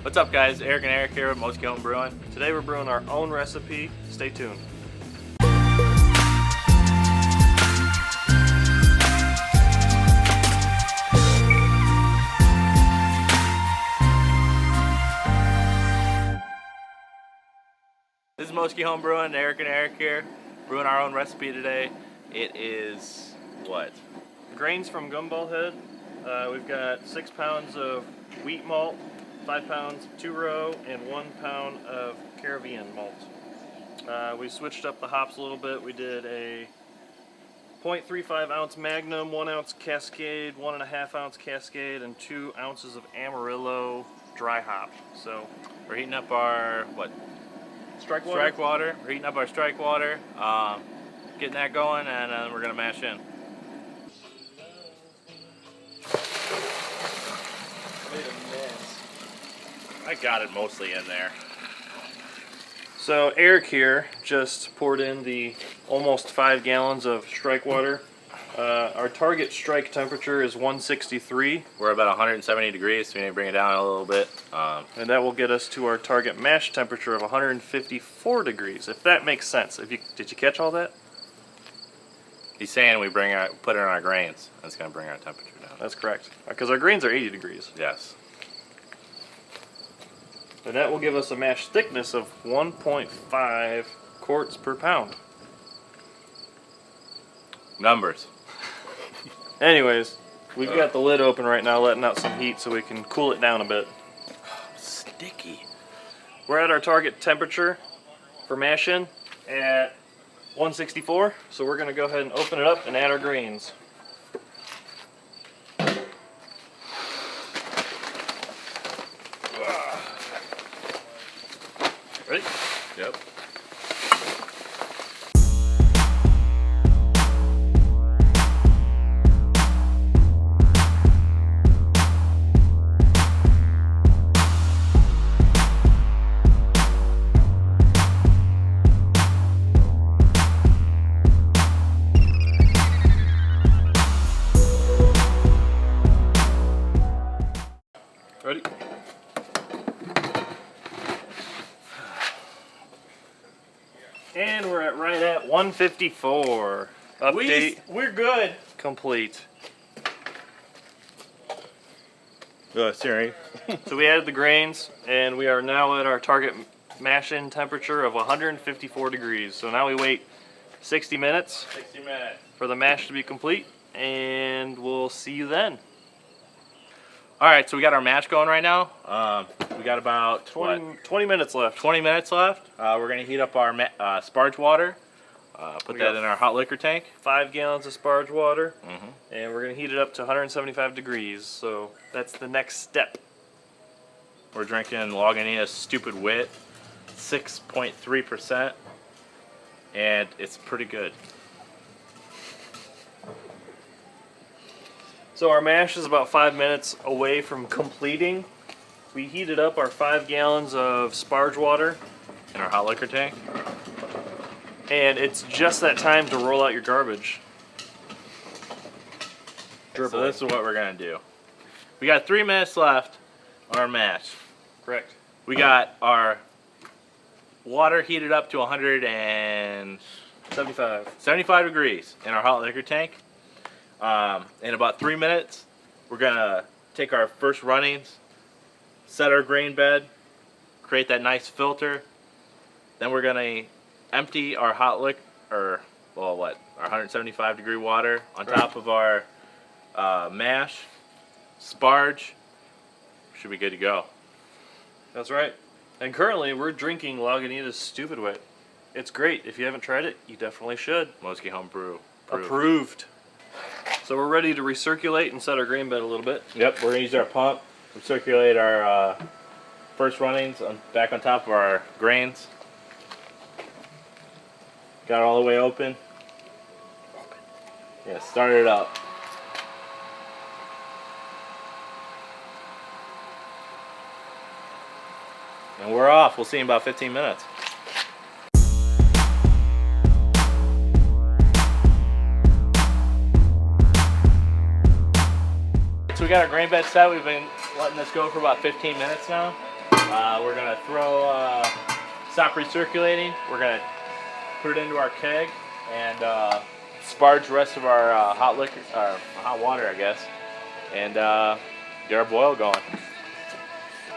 What's up, guys? Eric and Eric here with Homebrew Brewing. Today we're brewing our own recipe. Stay tuned. This is Moski Home Brewing, Eric and Eric here, brewing our own recipe today. It is what? Grains from Gumball Head. We've got 6 pounds of wheat malt, 5 pounds of 2-row, and 1 pound of Caribbean malt. We switched up the hops a little bit. We did a 0.35 ounce Magnum, 1 ounce Cascade, 1.5 ounce Cascade, and 2 ounces of Amarillo dry hop. So we're heating up our strike water. Strike water. We're heating up our strike water, getting that going, and then we're gonna mash in. I got it mostly in there. So Eric here just poured in the almost 5 gallons of strike water. Our target strike temperature is 163. We're about 170 degrees, so we need to bring it down a little bit. And that will get us to our target mash temperature of 154 degrees, if that makes sense. Did you catch all that? He's saying we put it in our grains. That's going to bring our temperature down. That's correct, because our grains are 80 degrees. Yes. And that will give us a mash thickness of 1.5 quarts per pound. Numbers. Anyways, we've got the lid open right now, letting out some heat so we can cool it down a bit. Sticky. We're at our target temperature for mash-in at 164, so we're going to go ahead and open it up and add our grains. Ready? Yep. Ready? And we're right at 154. Update We're good. complete. Sorry. So we added the grains, and we are now at our target mash-in temperature of 154 degrees. So now we wait 60 minutes 60 minutes. for the mash to be complete, and we'll see you then. All right, so we got our mash going right now. We got about 20 minutes left. 20 minutes left. We're gonna heat up our sparge water. Put We that got in our hot liquor tank. 5 gallons of sparge water, Mm-hmm. and we're going to heat it up to 175 degrees. So that's the next step. We're drinking Lagunitas Stupid Wit, 6.3%, and it's pretty good. So our mash is about 5 minutes away from completing. We heated up our 5 gallons of sparge water, In our hot liquor tank. and it's just that time to roll out your garbage. So this is what we're gonna do. We got 3 minutes left on our mash. Correct. We got our water heated up to 175 75. degrees in our hot liquor tank. In about 3 minutes, we're gonna take our first runnings, set our grain bed, create that nice filter. Then we're gonna empty our our 175 degree water on top of our mash, sparge. Should be good to go. That's right. And currently we're drinking Lagunitas Stupid Wit. It's great. If you haven't tried it, you definitely should. Moski Homebrew. Approved. So we're ready to recirculate and set our grain bed a little bit. Yep, we're gonna use our pump to circulate our first runnings back on top of our grains. Got it all the way open. Yeah, start it up. And we're off. We'll see you in about 15 minutes. So we got our grain bed set. We've been letting this go for about 15 minutes now. We're gonna throw, stop recirculating. We're gonna put it into our keg and sparge the rest of our hot liquor, or hot water, I guess, and get our boil going.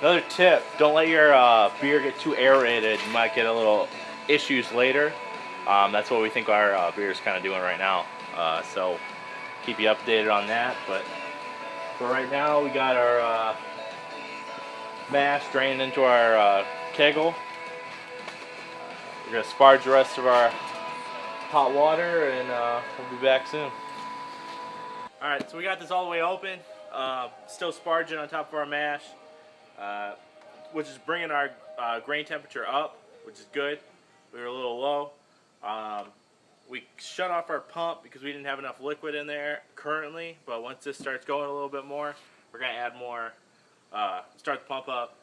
Another tip: don't let your beer get too aerated. You might get a little issues later. That's what we think our beer is kind of doing right now. So keep you updated on that. But for right now, we got our mash drained into our keggle. We're gonna sparge the rest of our hot water, and we'll be back soon. All right, so we got this all the way open. Still sparging on top of our mash, which is bringing our grain temperature up, which is good. We were a little low. We shut off our pump because we didn't have enough liquid in there currently, but once this starts going a little bit more, we're gonna add more, start the pump up,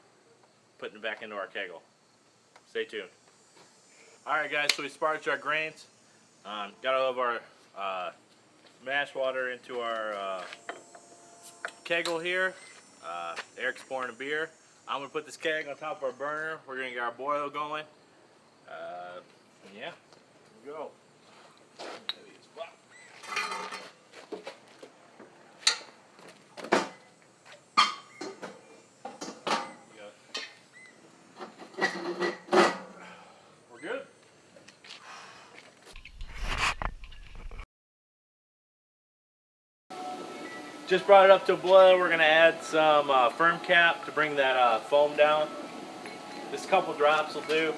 putting it back into our keggle. Stay tuned. All right, guys, so we sparged our grains. Got all of our mash water into our keggle here. Eric's pouring a beer. I'm gonna put this keg on top of our burner. We're gonna get our boil going. Yeah, here we go. We're good. Just brought it up to a boil. We're gonna add some firm cap to bring that foam down. Just a couple drops will do.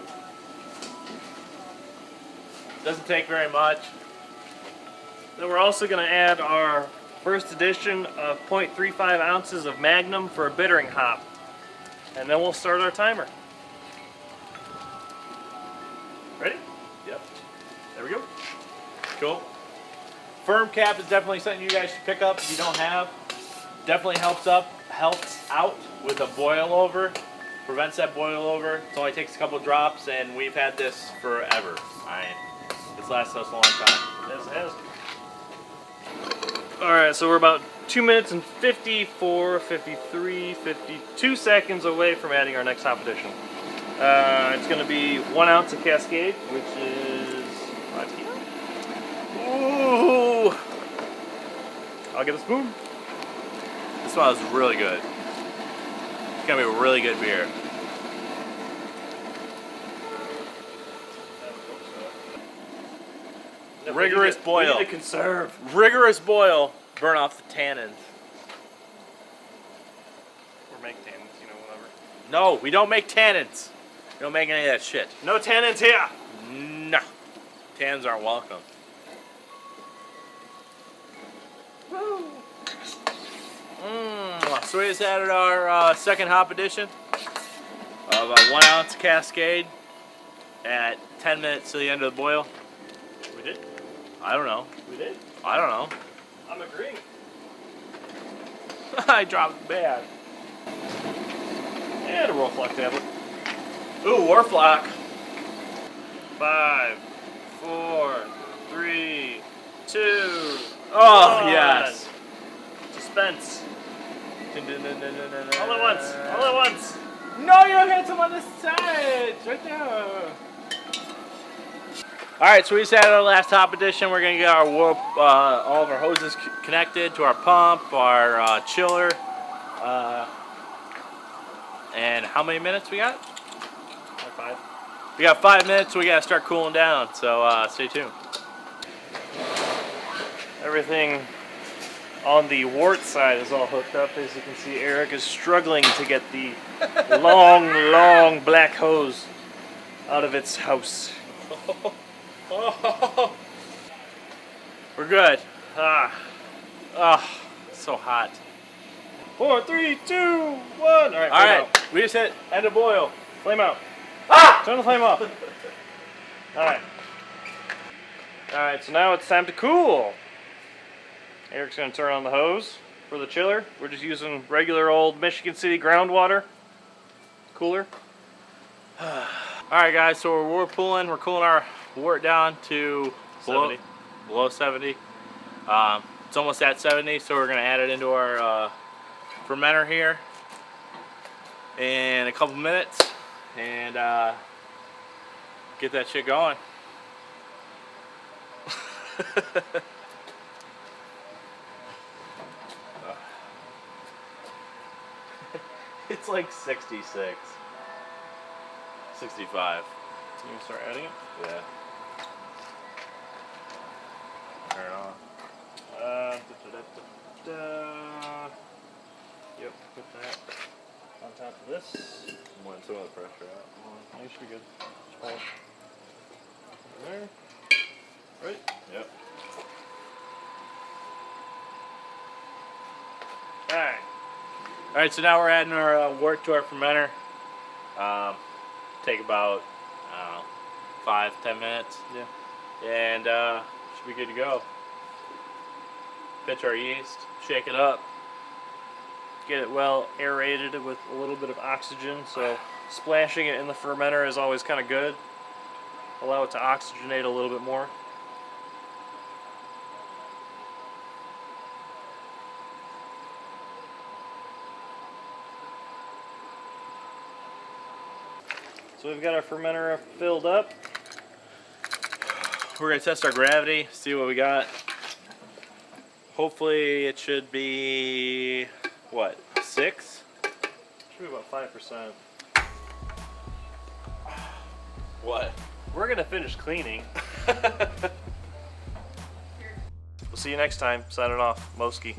Doesn't take very much. Then we're also going to add our first addition of 0.35 ounces of Magnum for a bittering hop. And then we'll start our timer. Ready? Yep. There we go. Cool. Firm cap is definitely something you guys should pick up if you don't have. Definitely helps out with a boil over. Prevents that boil over. It only takes a couple drops, and we've had this forever. It's lasted us a long time. Yes, it has. Alright, so we're about 2 minutes and 54, 53, 52 seconds away from adding our next hop addition. It's going to be 1 ounce of Cascade, which is 5 kilos. Ooh! I'll get a spoon. This smells really good. It's going to be a really good beer. Rigorous boil. We need to conserve. Rigorous boil. Burn off the tannins. Or make tannins, you know, whatever. No, we don't make tannins. We don't make any of that shit. No tannins here. No. Tannins aren't welcome. Woo. So we just added our second hop addition of a 1 ounce Cascade at 10 minutes to the end of the boil. We did? I don't know. We did? I don't know. I'm agreeing. I dropped bad. And a roll flock tablet. Ooh, Warflock. 5, 4, 3, 2. Oh, 1. yes. Suspense. All All at once. All at once. No, you hit some on the side. It's right there. Alright, so we just added our last hop addition. We're going to get our all of our hoses connected to our pump, our chiller. And how many minutes we got? Like 5. We got 5 minutes, so we got to start cooling down. So stay tuned. Everything on the wort side is all hooked up. As you can see, Eric is struggling to get the long, long black hose out of its house. We're good. Ah. So hot. 4, 3, 2, 1. All right. All right, we just hit end of boil. Flame out. Ah! Turn the flame off. All right. All right. So now it's time to cool. Eric's gonna turn on the hose for the chiller. We're just using regular old Michigan City groundwater cooler. Alright guys, so we're cooling our wort down to below 70. It's almost at 70, so we're going to add it into our fermenter here. in a couple minutes and get that shit going. It's like 66, 65. You can start adding it. Yeah. Turn it on. Yep, put that on top of this. Want some of the pressure out. You should be good. Just pull it. There. Right? Yep. Alright. Alright, so now we're adding our wort to our fermenter. Take about, I don't know, 5-10 minutes. Yeah. And should be good to go. Pitch our yeast, shake it up. Get it well aerated with a little bit of oxygen, so splashing it in the fermenter is always kind of good. Allow it to oxygenate a little bit more. So we've got our fermenter filled up. We're going to test our gravity, see what we got. Hopefully it should be, what, 6? Should be about 5%. What? We're gonna finish cleaning. We'll see you next time. Signing off, Moski.